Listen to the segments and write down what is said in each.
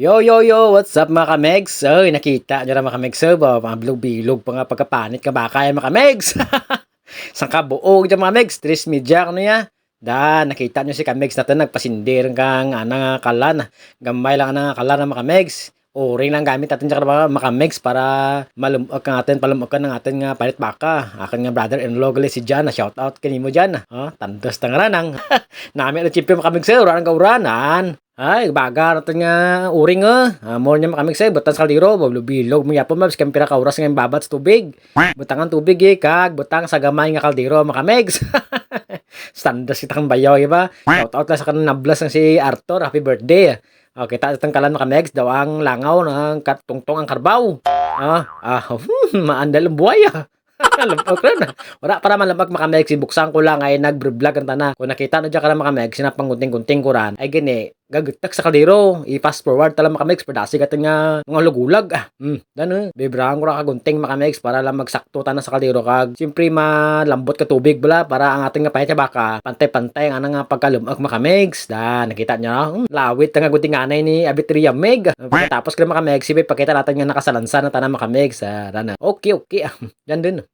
Yo, yo, yo! What's up mga kamegs? Oy, nakita nyo na mga kamegs, ba? Mga bilog-bilog pa nga pagkapanit ka ba kaya mga kamegs? Sang kabuog dyan mga kamegs, 3 media ano ya? Nakita nyo si kamegs natin nagpasindir kang anang kalan. Gamay lang anang kalan ng mga kamegs. Ring lang gamit natin dyan mga kamegs para malumok ka natin, palumok ng atin nga palit baka. Akin nga brother-in-law gali si Jan, shout out kanimo dyan. Tandos tangaranang. Nami ang chimpi mga kamegs, urang kauranan. Ay, baga natin nga uring more niya makamig sa'yo, butang sa kaldero, bilog mo yapon mabs, kaya pira ka oras nga babat sa tubig. Butangan tubig kag butang sa gamay nga kaldero makamigs. Standas kitang bayaw, iba? Shout out lang sa kanang nablas ng si Arthur, happy birthday. Okay, kita kalan makamigs, daw ang langaw ng katungtong ang karbaw. Maandal ang buhay Lambok na. Wala para malambag makamegs, buksan ko lang ay nag-vlog ang tana. Kung nakita na dyan ka lang makamegs, sinapang gunting-gunting ko ran, ay gini, gagutak sa kaldero, i-fast forward tala makamegs, padasi ka nga mga lugulag. Bibrang ko ra kagunting makamegs para lang magsakto tanan sa kaldero kag siyempre malambot ka tubig bala para ang ating nga payat baka pantay-pantay ang nga pagkalumag makamegs. Nakita niya, lawit nga gunting anay ni Abitria Meg. Tapos kaya makamegs, sibay pakita natin nga nakasalansa na tanan makamegs. Okay. Yan din.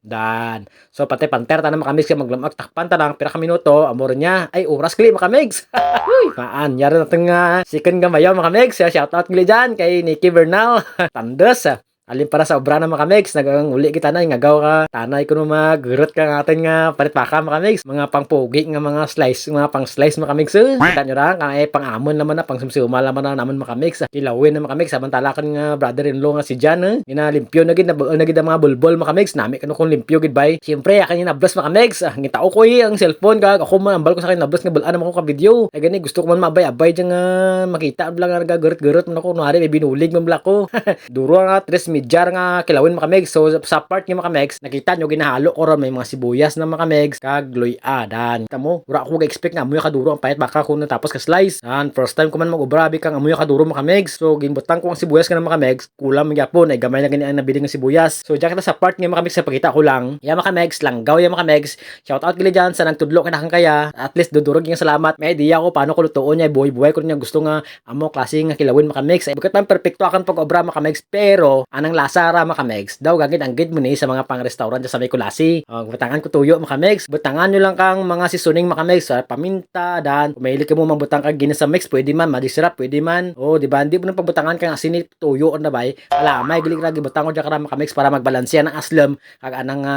So pantay-pantay tanan makamegs maglamag takpan tanang pira ka minuto, amor niya ay oras kli makamegs. Uy, maan yara natin nga second gamayaw mga kamegs. Shout out ngali dyan kay Nikki Bernal. Tandos. Alin para sa obra na mga kamegs, naguli kita na, ngagaw ka, tanay ko no magurot ka nga atin nga palit baka mga kamegs, mga pangpogi nga mga slice, mga pang slice mga kamegs. Kita nyo lang, kang pang-amon naman na, pang sumsuma naman na naman mga kamegs. Kilawin na mga kamegs, samantala kan nga brother-in-law nga si Jan, ginalimpyo na gid, nabuol na gid ang mga bulbol mga kamegs, nami kano kung limpyo gid bay. Siyempre, akin yung nablas mga kamegs, ngitao ko ang cellphone kag ako man, ambal ko sa akin nablas nga bulan naman ko ka video. Ay gani, gusto ko man mabay-abay dyan nga makita, blang nga nagagurot-gurot man ako, kunwari may binulig man bla ko. Duro nga, 3 medyar nga kilawin makamegs. So sa part nga makamegs, nakita nyo ginahalo ko ron may mga sibuyas na makamegs kag luya. Tamo, wala ako ga-expect nga amoy kaduro ang payat baka kung natapos ka slice. First time ko man mag-ubrabi kang amoy kaduro makamegs. So ginbutang ko ang sibuyas ka na makamegs, kulang magyapon ay gamay na gani ang nabili ng sibuyas. So diyan kita sa part nga makamegs sa pakita ko lang. Ya makamegs, langgaw ya makamegs. Shout out gili dyan sa nagtudlo kanakang kaya. At least dudurog yung salamat. May idea ko paano ko lutuon niya, buhay-buhay ko niya gusto nga amo klase nga kilawin makamegs. Ay bukat man perfecto akan pag-obra makamegs, pero anang lasa ra makamegs daw gagid ang gid mo ni sa mga pang-restaurant sa may Kulasi. Butangan ko tuyo makamegs, butangan nyo lang kang mga seasoning makamegs, paminta kung mahilig ka mo mabutang kag ginasa mix, pwede man magic syrup, pwede man. Di ba? Hindi mo nang pagbutangan kang asin tuyo na bay. Alamay gilig ra gibutang ko diyan makamegs para magbalanse ang aslam kag anang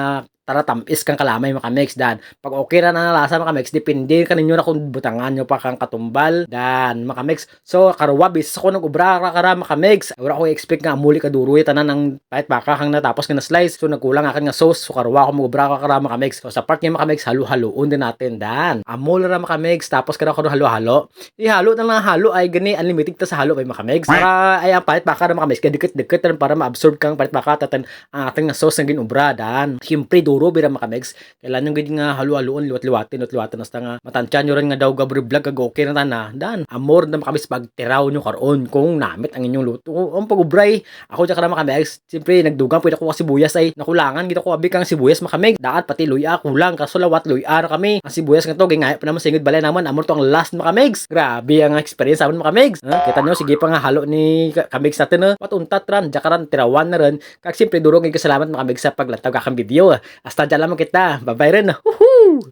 tara tamis kang kalamay makamegs. Pag okay ra na lasa makamegs, depende kaninyo na kung butangan nyo pa kang katumbal makamegs. So karuwa bis ako nag-ubra ra makamegs, wala ko expect nga amuli kaduruy tanan ng pahit baka kang natapos ka na slice. So nagkulang akin nga sauce, so karuwa ko mag-ubra ra makamegs. So sa part nga makamegs, halo-haloon din natin amol ra makamegs, tapos kada ko halo-halo. Ihalo na lang halo ay gani unlimited ta sa halo ay makamegs. Para ay ang pahit baka ra makamegs, dikit-dikit para ma-absorb kang pahit baka tatan ang ating nga sauce nga ginubra Siyempre duro bira makamegs, kailan yung gid nga halo-haloon liwat-liwatin hasta nga matansya nyo rin nga daw gabri vlog kag okay na tana amor na makamegs pag tiraw nyo karon kung namit ang inyong luto ang pag-ubray. Ako diyan ka makamegs, siyempre nagdugang pwede ko sibuyas ay nakulangan gid ako abi kang sibuyas makamegs, daat pati luya kulang kaso lawat luya ra kami. Ang sibuyas nga to gingaya pa naman singid balay naman amor to ang last makamegs. Grabe ang experience amon makamegs. Kita nyo sige pa nga halo ni kamegs natin patuntat ran jakaran tirawan na rin kag siyempre duro gid salamat makamegs sa paglantaw kakang video. Hasta dyan lang kita. Bye-bye rin. Woohoo!